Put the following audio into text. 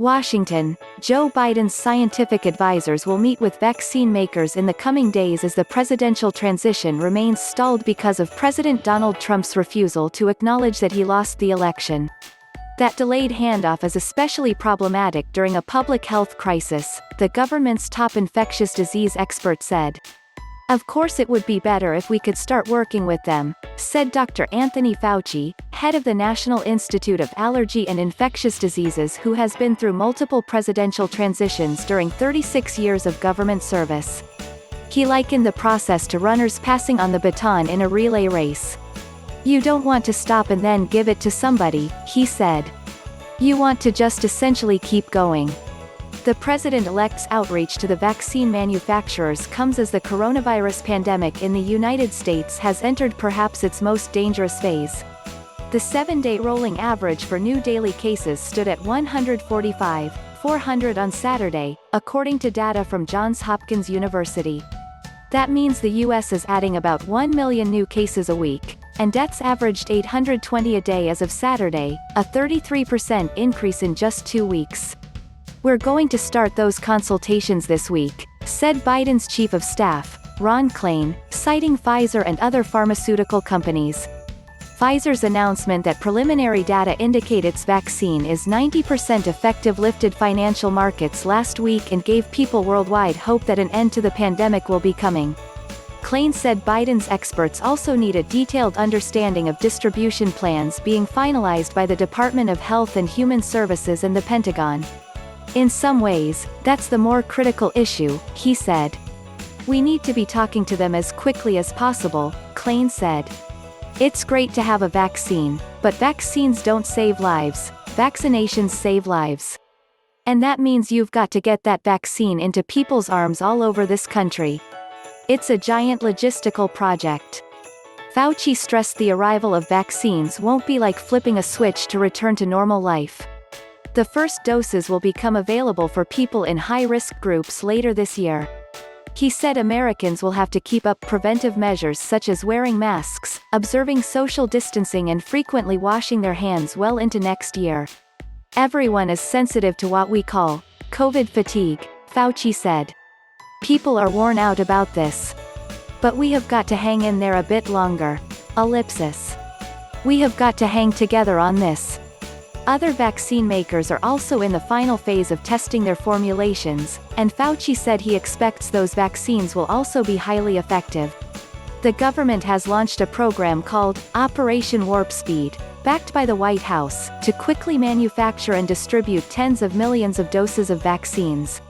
Washington, Joe Biden's scientific advisors will meet with vaccine makers in the coming days as the presidential transition remains stalled because of President Donald Trump's refusal to acknowledge that he lost the election. That delayed handoff is especially problematic during a public health crisis, the government's top infectious disease expert said. Of course it would be better if we could start working with them, said Dr. Anthony Fauci, head of the National Institute of Allergy and Infectious Diseases, who has been through multiple presidential transitions during 36 years of government service. He likened the process to runners passing on the baton in a relay race. You don't want to stop and then give it to somebody, he said. You want to just essentially keep going. The president-elect's outreach to the vaccine manufacturers comes as the coronavirus pandemic in the United States has entered perhaps its most dangerous phase. The 7-day rolling average for new daily cases stood at 145,400 on Saturday, according to data from Johns Hopkins University. That means the U.S. is adding about 1 million new cases a week, and deaths averaged 820 a day as of Saturday, a 33% increase in just 2 weeks. We're going to start those consultations this week, said Biden's chief of staff, Ron Klain, citing Pfizer and other pharmaceutical companies. Pfizer's announcement that preliminary data indicate its vaccine is 90% effective lifted financial markets last week and gave people worldwide hope that an end to the pandemic will be coming. Klain said Biden's experts also need a detailed understanding of distribution plans being finalized by the Department of Health and Human Services and the Pentagon. In some ways, that's the more critical issue, he said. We need to be talking to them as quickly as possible, Klain said. It's great to have a vaccine, but vaccines don't save lives, vaccinations save lives. And that means you've got to get that vaccine into people's arms all over this country. It's a giant logistical project. Fauci stressed the arrival of vaccines won't be like flipping a switch to return to normal life. The first doses will become available for people in high-risk groups later this year. He said Americans will have to keep up preventive measures such as wearing masks, observing social distancing and frequently washing their hands well into next year. Everyone is sensitive to what we call COVID fatigue, Fauci said. People are worn out about this. But we have got to hang in there a bit longer. Ellipsis. We have got to hang together on this. Other vaccine makers are also in the final phase of testing their formulations, and Fauci said he expects those vaccines will also be highly effective. The government has launched a program called Operation Warp Speed, backed by the White House, to quickly manufacture and distribute tens of millions of doses of vaccines.